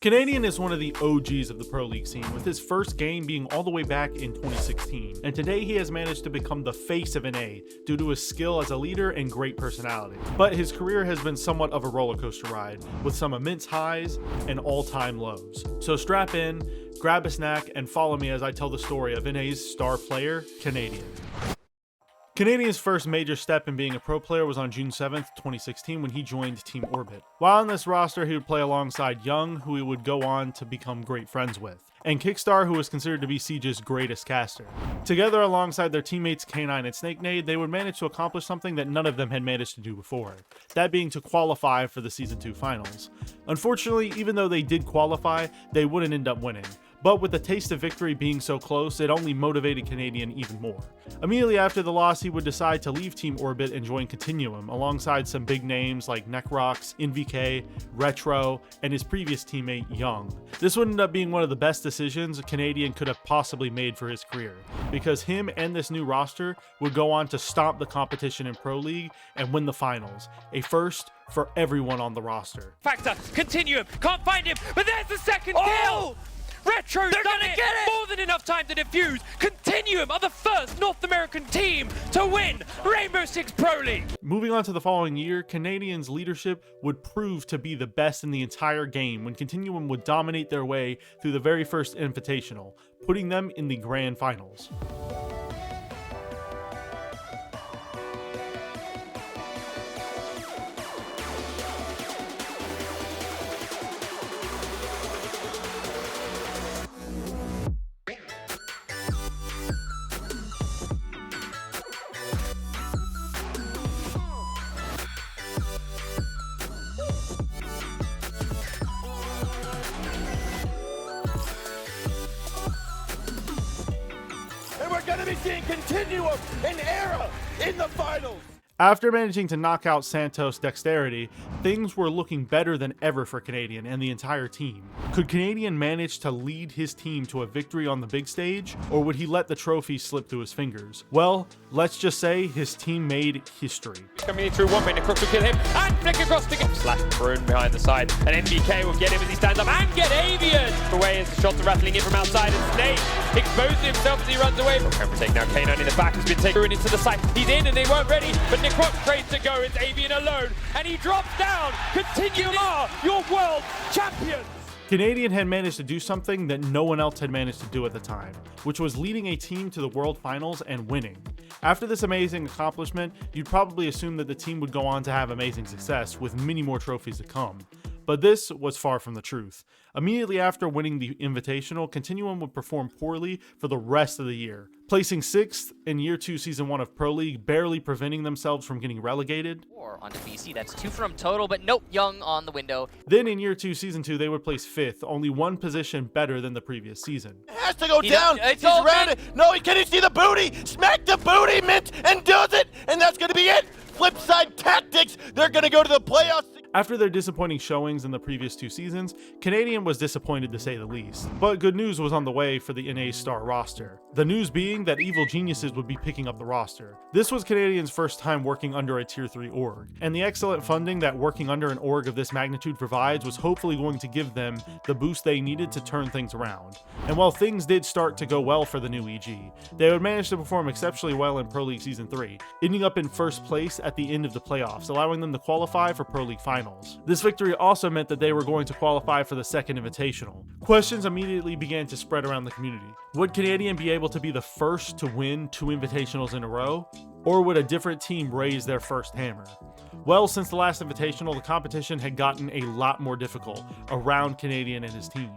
Canadian is one of the OGs of the Pro League scene, with his first game being all the way back in 2016, and today he has managed to become the face of NA due to his skill as a leader and great personality. But his career has been somewhat of a roller coaster ride, with some immense highs and all-time lows. So strap in, grab a snack, and follow me as I tell the story of NA's star player, Canadian. Canadian's first major step in being a pro player was on June 7th, 2016 when he joined Team Orbit. While on this roster, he would play alongside Young, who he would go on to become great friends with, and Kickstar, who was considered to be Siege's greatest caster. Together alongside their teammates K9 and Snakenade, they would manage to accomplish something that none of them had managed to do before, that being to qualify for the Season 2 finals. Unfortunately, even though they did qualify, they wouldn't end up winning. But with the taste of victory being so close, it only motivated Canadian even more. Immediately after the loss, he would decide to leave Team Orbit and join Continuum, alongside some big names like Necrox, NVK, Retro, and his previous teammate Young. This would end up being one of the best decisions a Canadian could have possibly made for his career, because him and this new roster would go on to stomp the competition in Pro League and win the finals, a first for everyone on the roster. Factor, Continuum, can't find him, but there's the second kill! Retro's They're done gonna it! get it! More than enough time to defuse. Continuum are the first North American team to win Rainbow Six Pro League. Moving on to the following year, Canadian's leadership would prove to be the best in the entire game when Continuum would dominate their way through the very first Invitational, putting them in the grand finals. We're going to be seeing Continuum and Era in the finals. After managing to knock out Santos Dexterity, things were looking better than ever for Canadian and the entire team. Could Canadian manage to lead his team to a victory on the big stage, or would he let the trophy slip through his fingers? Well, let's just say his team made history. Coming in through one minute, Crook will kill him, and flick across the game. Slash Brune behind the side, and NBK will get him as he stands up, and get Avian! Away as the shots are rattling in from outside, and Snake exposing himself as he runs away. Camera take now, K9 in the back has been taken into the side. He's in and they weren't ready, but Necrox trains to go, it's Avian alone, and he drops down. Continuum are your world champions! Canadian had managed to do something that no one else had managed to do at the time, which was leading a team to the World Finals and winning. After this amazing accomplishment, you'd probably assume that the team would go on to have amazing success, with many more trophies to come. But this was far from the truth. Immediately after winning the Invitational, Continuum would perform poorly for the rest of the year, placing 6th in Year 2 Season 1 of Pro League, barely preventing themselves from getting relegated. Onto BC, that's 2 from total, but nope, Young on the window. Then in Year 2 Season 2, they would place 5th, only one position better than the previous season. It has to go down. He's around it. No, can you see the booty? Smack the booty, Mint, and does it. And that's going to be it. Flip side tactics. They're going to go to the playoffs. After their disappointing showings in the previous 2 seasons, Canadian was disappointed to say the least. But good news was on the way for the NA star roster. The news being that Evil Geniuses would be picking up the roster. This was Canadian's first time working under a Tier 3 org, and the excellent funding that working under an org of this magnitude provides was hopefully going to give them the boost they needed to turn things around. And while things did start to go well for the new EG, they would manage to perform exceptionally well in Pro League Season 3, ending up in first place at the end of the playoffs, allowing them to qualify for Pro League Finals. This victory also meant that they were going to qualify for the second Invitational. Questions immediately began to spread around the community. Would Canadian be able to be the first to win 2 Invitationals in a row? Or would a different team raise their first hammer? Well, since the last Invitational, the competition had gotten a lot more difficult around Canadian and his team.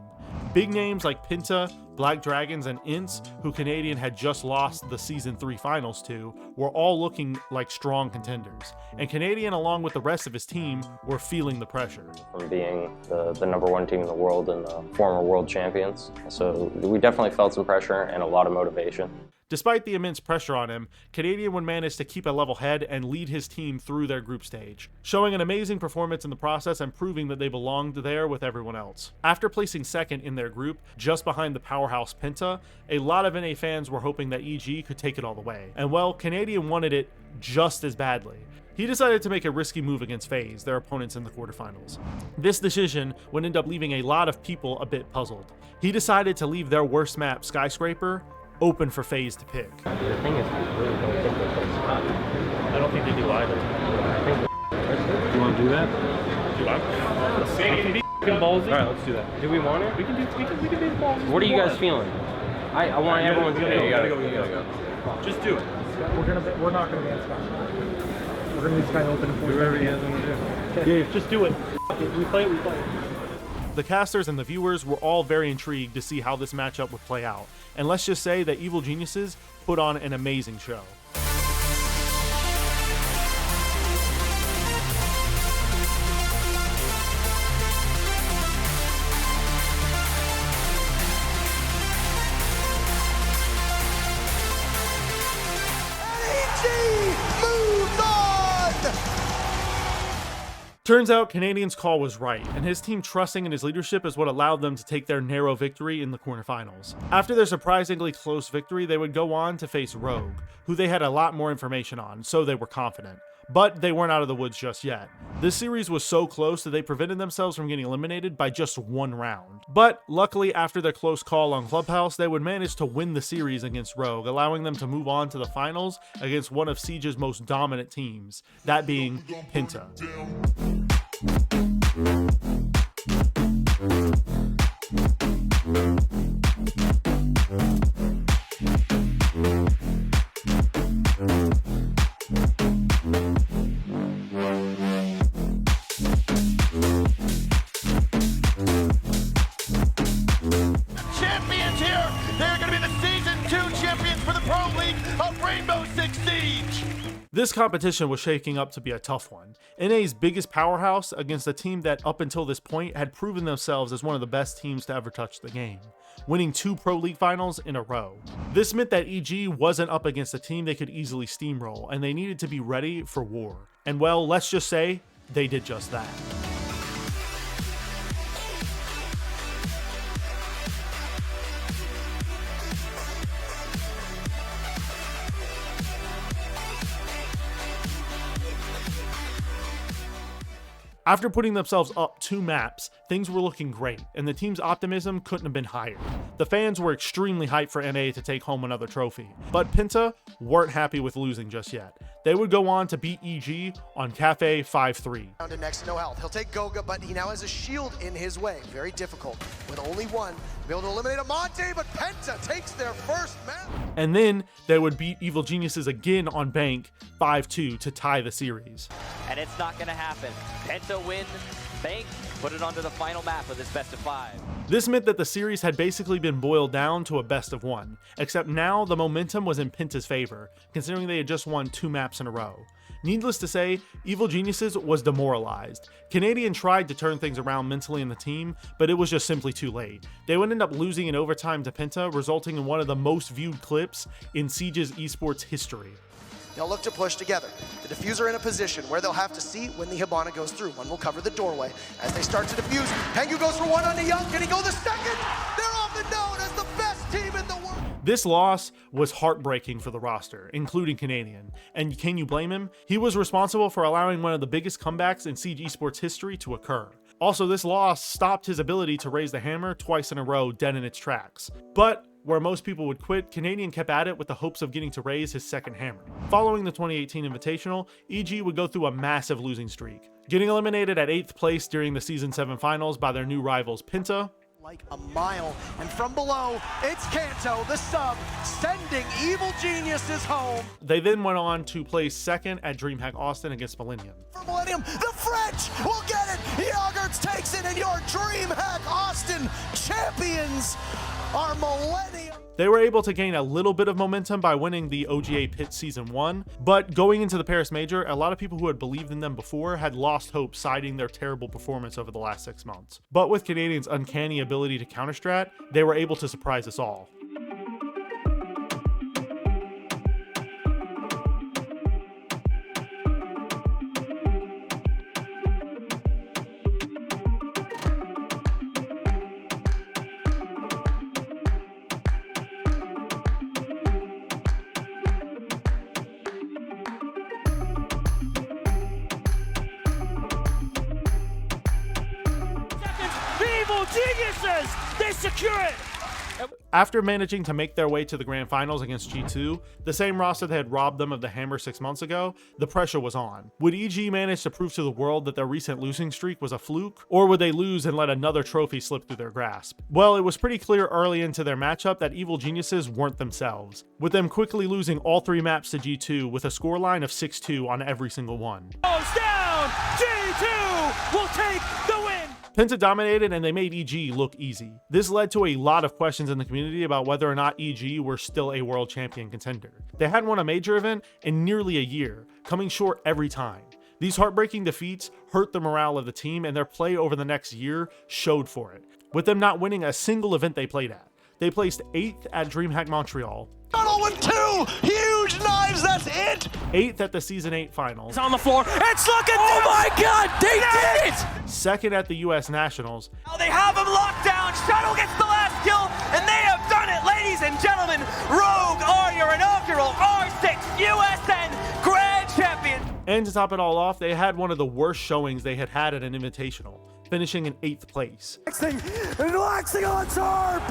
Big names like Pinta, Black Dragons, and Ints, who Canadian had just lost the Season 3 finals to, were all looking like strong contenders, and Canadian, along with the rest of his team, were feeling the pressure. From being the #1 team in the world and the former world champions, so we definitely felt some pressure and a lot of motivation. Despite the immense pressure on him, Canadian would manage to keep a level head and lead his team through their group stage, showing an amazing performance in the process and proving that they belonged there with everyone else. After placing second in their group, just behind the powerhouse Penta, a lot of NA fans were hoping that EG could take it all the way. And well, Canadian wanted it just as badly. He decided to make a risky move against FaZe, their opponents in the quarterfinals. This decision would end up leaving a lot of people a bit puzzled. He decided to leave their worst map, Skyscraper, open for FaZe to pick. The thing is, we really don't think they play spot. I don't think they do either. I think You want to do that? Do I? Ballsy. All right, let's do that. do we want it? We can do ballsy. What are you guys feeling? I want everyone to go. You gotta go. Just do it. We're not gonna ban Sky. We're gonna leave Sky open for Do whatever you guys want to do. Yeah, just do it. We play. The casters and the viewers were all very intrigued to see how this matchup would play out, and let's just say that Evil Geniuses put on an amazing show. Turns out Canadian's call was right, and his team trusting in his leadership is what allowed them to take their narrow victory in the quarterfinals. After their surprisingly close victory, they would go on to face Rogue, who they had a lot more information on, so they were confident. But they weren't out of the woods just yet. This series was so close that they prevented themselves from getting eliminated by just one round. But luckily, after their close call on Clubhouse, they would manage to win the series against Rogue, allowing them to move on to the finals against one of Siege's most dominant teams, that being Penta. Champions here! They're going to be the Season 2 champions for the Pro League of Rainbow Six Siege! This competition was shaping up to be a tough one. NA's biggest powerhouse against a team that up until this point had proven themselves as one of the best teams to ever touch the game, winning 2 Pro League finals in a row. This meant that EG wasn't up against a team they could easily steamroll, and they needed to be ready for war. And well, let's just say, they did just that. After putting themselves up 2 maps, things were looking great, and the team's optimism couldn't have been higher. The fans were extremely hyped for NA to take home another trophy, but Penta weren't happy with losing just yet. They would go on to beat EG on Cafe 5-3. Down to next to no health. He'll take Goga, but he now has a shield in his way. Very difficult. With only one, be able to eliminate a Monte, but Penta takes their first map. And then they would beat Evil Geniuses again on Bank 5-2 to tie the series. And it's not going to happen. Penta win. Bank put it onto the final map with his best of 5. This meant that the series had basically been boiled down to a best of 1, except now the momentum was in Penta's favor, considering they had just won 2 maps in a row. Needless to say, Evil Geniuses was demoralized. Canadian tried to turn things around mentally in the team, but it was just simply too late. They would end up losing in overtime to Penta, resulting in one of the most viewed clips in Siege's esports history. They'll look to push together. The diffuser in a position where they'll have to see when the Hibana goes through. One will cover the doorway. As they start to defuse, Pengu goes for one on the Young. Can he go the second? They're often known as the best team in the world. This loss was heartbreaking for the roster, including Canadian. And can you blame him? He was responsible for allowing one of the biggest comebacks in Siege esports history to occur. Also, this loss stopped his ability to raise the hammer twice in a row dead in its tracks. But where most people would quit, Canadian kept at it with the hopes of getting to raise his second hammer. Following the 2018 Invitational, EG would go through a massive losing streak, getting eliminated at 8th place during the Season 7 finals by their new rivals Penta. Like a mile, and from below, it's Kanto, the sub, sending Evil Geniuses home. They then went on to place second at DreamHack Austin against Millennium. For Millennium, the French will get it. Yogurts takes it, and your DreamHack Austin champions are Millennium. They were able to gain a little bit of momentum by winning the OGA Pit Season 1, but going into the Paris Major, a lot of people who had believed in them before had lost hope, citing their terrible performance over the last 6 months. But with Canadians' uncanny ability to counter-strat, they were able to surprise us all. Geniuses, they secure it. After managing to make their way to the grand finals against G2, the same roster that had robbed them of the hammer 6 months ago, the pressure was on. Would EG manage to prove to the world that their recent losing streak was a fluke, or would they lose and let another trophy slip through their grasp? Well, it was pretty clear early into their matchup that Evil Geniuses weren't themselves, with them quickly losing all 3 maps to G2 with a scoreline of 6-2 on every single one. Goes down, G2 will take the win. Penta dominated and they made EG look easy. This led to a lot of questions in the community about whether or not EG were still a world champion contender. They hadn't won a major event in nearly a year, coming short every time. These heartbreaking defeats hurt the morale of the team, and their play over the next year showed for it, with them not winning a single event they played at. They placed 8th at DreamHack Montreal, With 2 huge knives, that's it. 8th at the Season 8 finals, It's on the floor. It's looking. Oh my God, they did it. 2nd at the US Nationals, Now they have him locked down. Shuttle gets the last kill, and they have done it, ladies and gentlemen. Rogue are your inaugural R6 USN Grand Champion. and to top it all off, they had one of the worst showings they had had at an invitational, finishing in 8th place. Relaxing on top.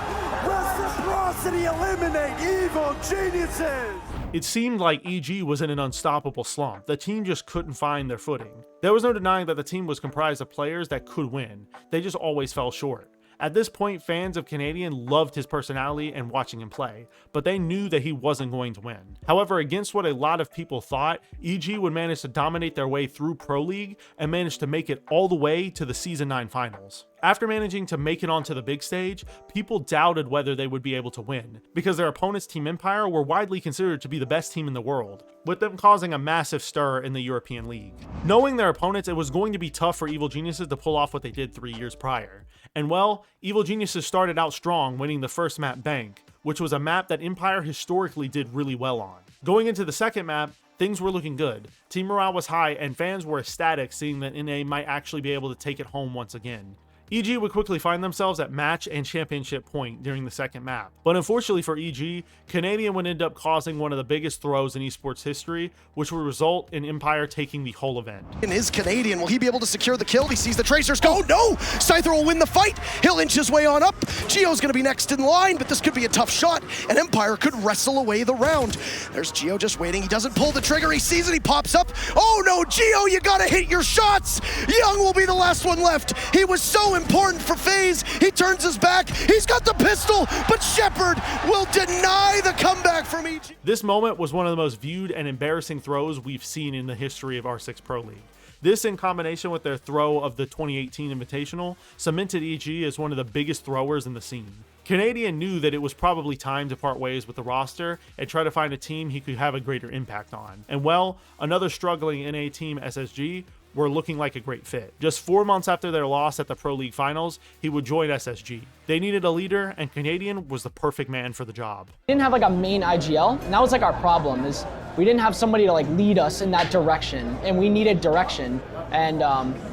Reciprocity eliminate Evil Geniuses. It seemed like EG was in an unstoppable slump. The team just couldn't find their footing. There was no denying that the team was comprised of players that could win. They just always fell short. At this point, fans of Canadian loved his personality and watching him play, but they knew that he wasn't going to win. However, against what a lot of people thought, EG would manage to dominate their way through Pro League and manage to make it all the way to the Season 9 finals. After managing to make it onto the big stage, people doubted whether they would be able to win, because their opponents, Team Empire, were widely considered to be the best team in the world, with them causing a massive stir in the European League. Knowing their opponents, it was going to be tough for Evil Geniuses to pull off what they did 3 years prior. And well, Evil Geniuses started out strong, winning the first map, Bank, which was a map that Empire historically did really well on. Going into the second map, things were looking good. Team morale was high, and fans were ecstatic seeing that NA might actually be able to take it home once again. EG would quickly find themselves at match and championship point during the second map. But unfortunately for EG, Canadian would end up causing one of the biggest throws in esports history, which would result in Empire taking the whole event. And is Canadian, will he be able to secure the kill? He sees the Tracers go, no! Scyther will win the fight, he'll inch his way on up. Geo's gonna be next in line, but this could be a tough shot, and Empire could wrestle away the round. There's Geo just waiting, he doesn't pull the trigger, he sees it, he pops up. Oh no, Geo, you gotta hit your shots! Young will be the last one left. He was so important for FaZe, he turns his back, he's got the pistol, but Shepard will deny the comeback from EG. This moment was one of the most viewed and embarrassing throws we've seen in the history of R6 Pro League. This, in combination with their throw of the 2018 Invitational, cemented EG as one of the biggest throwers in the scene. Canadian knew that it was probably time to part ways with the roster and try to find a team he could have a greater impact on. And well, another struggling NA team, SSG, were looking like a great fit. Just 4 months after their loss at the Pro League Finals, he would join SSG. They needed a leader, and Canadian was the perfect man for the job. We didn't have like a main IGL, and that was like our problem, is we didn't have somebody to like lead us in that direction, and we needed direction. And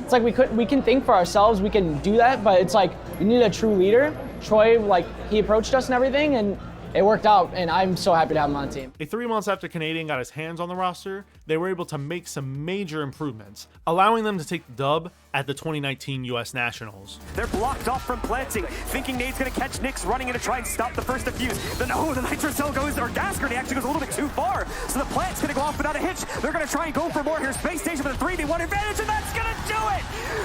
it's like we can think for ourselves, we can do that, but it's like we need a true leader. Troy, like, he approached us and everything, and it worked out, and I'm so happy to have him on the team. 3 months after Canadian got his hands on the roster, they were able to make some major improvements, allowing them to take the dub at the 2019 US Nationals. They're blocked off from planting, thinking Nade's gonna catch Nyx, running in to try and stop the first defuse. Then, oh, the Nitro Cell goes, or gas grenade actually goes a little bit too far. So the plant's gonna go off without a hitch. They're gonna try and go for more here. Space Station with a 3v1 advantage, and that's gonna do it!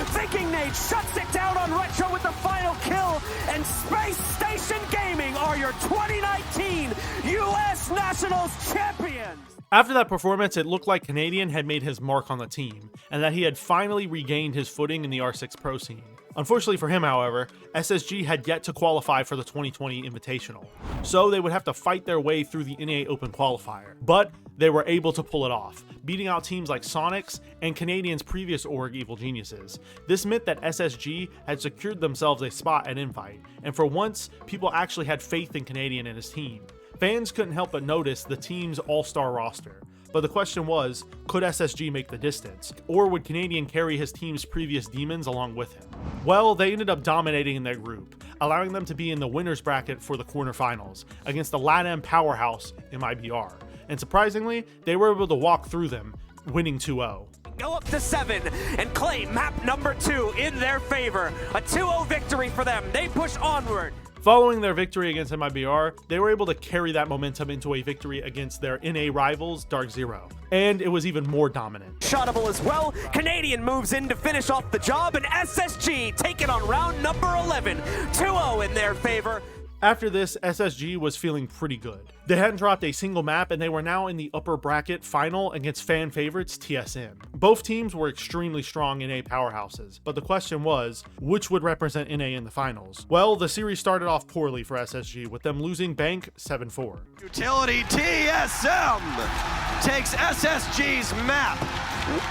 Thinking Nade shuts it down on Retro with the final kill, and Space Station Gaming are your 2019 US Nationals champions! After that performance, it looked like Canadian had made his mark on the team, and that he had finally regained his footing in the R6 Pro scene. Unfortunately for him, however, SSG had yet to qualify for the 2020 Invitational, so they would have to fight their way through the NA Open qualifier. But they were able to pull it off, beating out teams like Sonics and Canadian's previous org, Evil Geniuses. This meant that SSG had secured themselves a spot at Invite, and for once, people actually had faith in Canadian and his team. Fans couldn't help but notice the team's all-star roster, but the question was, could SSG make the distance, or would Canadian carry his team's previous demons along with him? Well, they ended up dominating in their group, allowing them to be in the winner's bracket for the quarterfinals against the LATAM powerhouse MIBR, and surprisingly, they were able to walk through them, winning 2-0. go up to 7 and claim map number 2 in their favor. A 2-0 victory for them. They push onward. Following their victory against MIBR, they were able to carry that momentum into a victory against their NA rivals, Dark Zero. And it was even more dominant. Shottable as well. Canadian moves in to finish off the job, and SSG take it on round number 11. 2-0 in their favor. After this, SSG was feeling pretty good. They hadn't dropped a single map, and they were now in the upper bracket final against fan favorites TSM. Both teams were extremely strong NA powerhouses, but the question was, which would represent NA in the finals? Well, the series started off poorly for SSG, with them losing Bank 7-4. Utility TSM takes SSG's map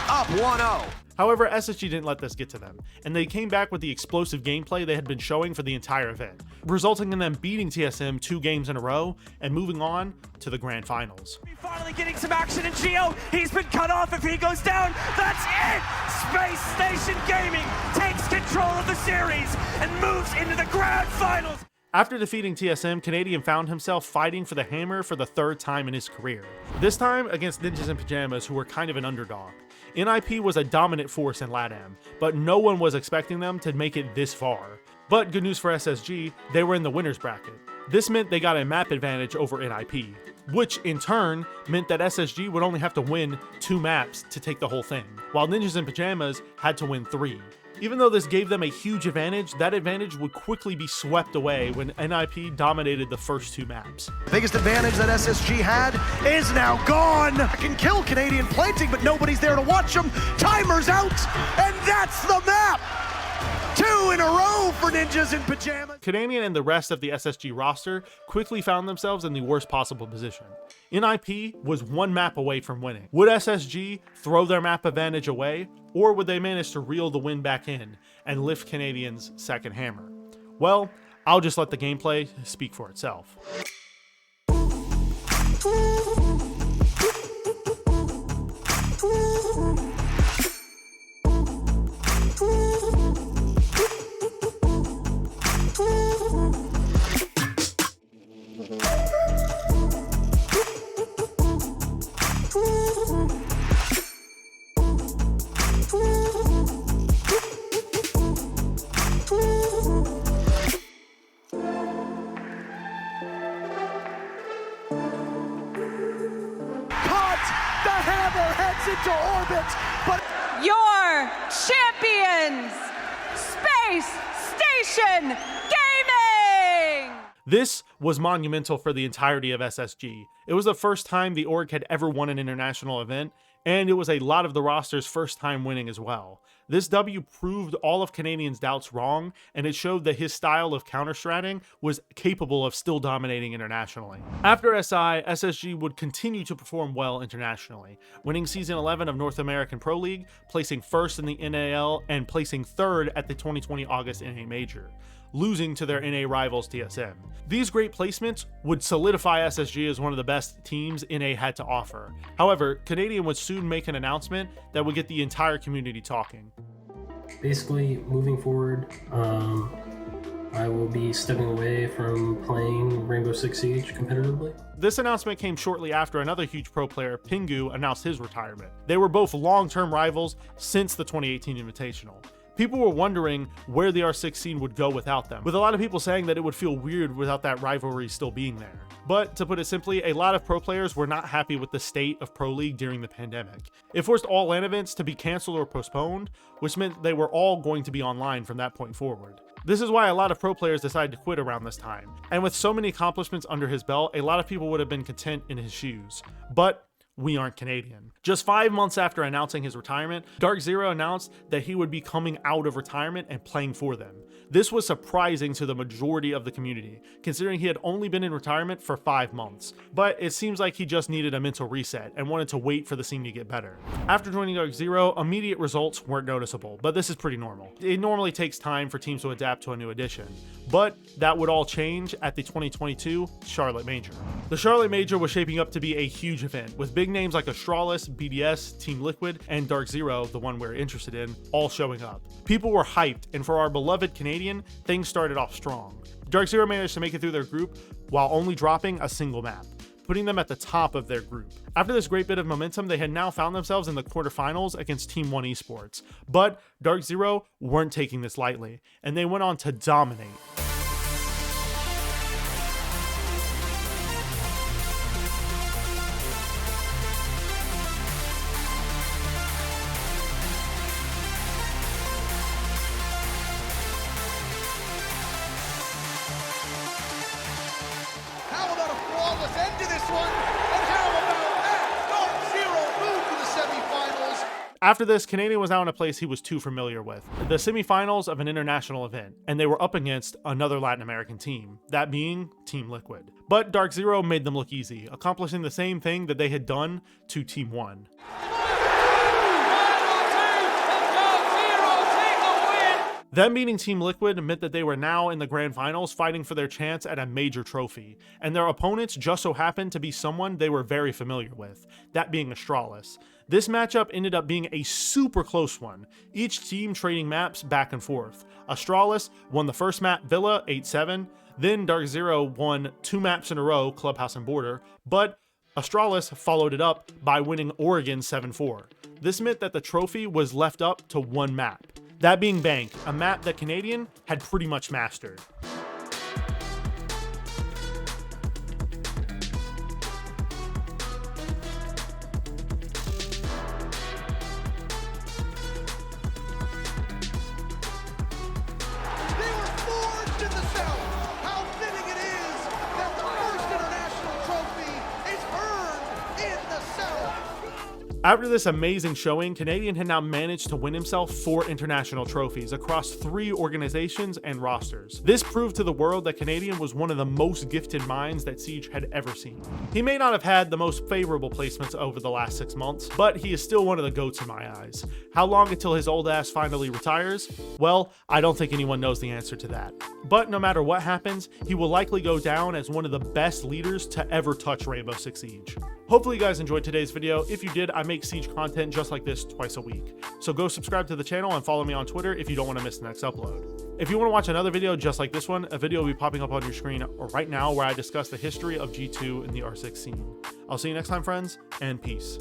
up 1-0. However, SSG didn't let this get to them, and they came back with the explosive gameplay they had been showing for the entire event, resulting in them beating TSM 2 games in a row and moving on to the grand finals. Finally getting some action in Geo. He's been cut off. If he goes down, that's it! Space Station Gaming takes control of the series and moves into the grand finals. After defeating TSM, Canadian found himself fighting for the hammer for the 3rd time in his career. This time against Ninjas in Pajamas, who were kind of an underdog. NIP was a dominant force in LATAM, but no one was expecting them to make it this far. But good news for SSG, they were in the winner's bracket. This meant they got a map advantage over NIP, which in turn meant that SSG would only have to win 2 maps to take the whole thing, while Ninjas in Pajamas had to win 3. Even though this gave them a huge advantage, that advantage would quickly be swept away when NIP dominated the first 2 maps. The biggest advantage that SSG had is now gone. I can kill Canadian planting, but nobody's there to watch them. Timer's out, and that's the map. 2 in a row for Ninjas in Pajamas. Canadian and the rest of the SSG roster quickly found themselves in the worst possible position. NIP was 1 map away from winning. Would SSG throw their map advantage away, or would they manage to reel the win back in and lift Canadian's second hammer? Well, I'll just let the gameplay speak for itself. Into orbit, but your champions, Space Station Gaming! This was monumental for the entirety of SSG. It was the first time the org had ever won an international event, and it was a lot of the roster's first time winning as well. This W proved all of Canadian's doubts wrong, and it showed that his style of counter-stratting was capable of still dominating internationally. After SI, SSG would continue to perform well internationally, winning Season 11 of North American Pro League, placing 1st in the NAL, and placing 3rd at the 2020 August NA Major, losing to their NA rivals TSM. These great placements would solidify SSG as one of the best teams NA had to offer. However, Canadian would soon make an announcement that would get the entire community talking. Basically, moving forward, I will be stepping away from playing Rainbow Six Siege competitively. This announcement came shortly after another huge pro player, Pingu, announced his retirement. They were both long-term rivals since the 2018 Invitational. People were wondering where the R6 scene would go without them, with a lot of people saying that it would feel weird without that rivalry still being there. But to put it simply, a lot of pro players were not happy with the state of Pro League during the pandemic. It forced all LAN events to be canceled or postponed, which meant they were all going to be online from that point forward. This is why a lot of pro players decided to quit around this time. And with so many accomplishments under his belt, a lot of people would have been content in his shoes. But we aren't Canadian. Just 5 months after announcing his retirement, Dark Zero announced that he would be coming out of retirement and playing for them. This was surprising to the majority of the community, considering he had only been in retirement for 5 months. But it seems like he just needed a mental reset and wanted to wait for the scene to get better. After joining Dark Zero, immediate results weren't noticeable, but this is pretty normal. It normally takes time for teams to adapt to a new edition, but that would all change at the 2022 Charlotte Major. The Charlotte Major was shaping up to be a huge event, with big names like Astralis, BDS, Team Liquid, and Dark Zero, the one we're interested in, all showing up. People were hyped, and for our beloved Canadian, things started off strong. Dark Zero managed to make it through their group while only dropping a single map. putting them at the top of their group. After this great bit of momentum, they had now found themselves in the quarterfinals against Team 1 Esports. But Dark Zero weren't taking this lightly, and they went on to dominate. After this, Canadian was now in a place he was too familiar with, the semifinals of an international event, and they were up against another Latin American team, that being Team Liquid. But Dark Zero made them look easy, accomplishing the same thing that they had done to Team 1. Them beating Team Liquid meant that they were now in the grand finals fighting for their chance at a major trophy, and their opponents just so happened to be someone they were very familiar with, that being Astralis. This matchup ended up being a super close one, each team trading maps back and forth. Astralis won the first map Villa 8-7, then Dark Zero won 2 maps in a row, Clubhouse and Border, but Astralis followed it up by winning Oregon 7-4. This meant that the trophy was left up to one map, that being Bank, a map that Canadian had pretty much mastered. After this amazing showing, Canadian had now managed to win himself 4 international trophies across 3 organizations and rosters. This proved to the world that Canadian was one of the most gifted minds that Siege had ever seen. He may not have had the most favorable placements over the last 6 months, but he is still one of the GOATs in my eyes. How long until his old ass finally retires? Well, I don't think anyone knows the answer to that. But no matter what happens, he will likely go down as one of the best leaders to ever touch Rainbow Six Siege. Hopefully you guys enjoyed today's video. If you did, I make Siege content just like this twice a week. So go subscribe to the channel and follow me on Twitter if you don't want to miss the next upload. If you want to watch another video just like this one, a video will be popping up on your screen right now where I discuss the history of G2 in the R6 scene. I'll see you next time, friends, and peace.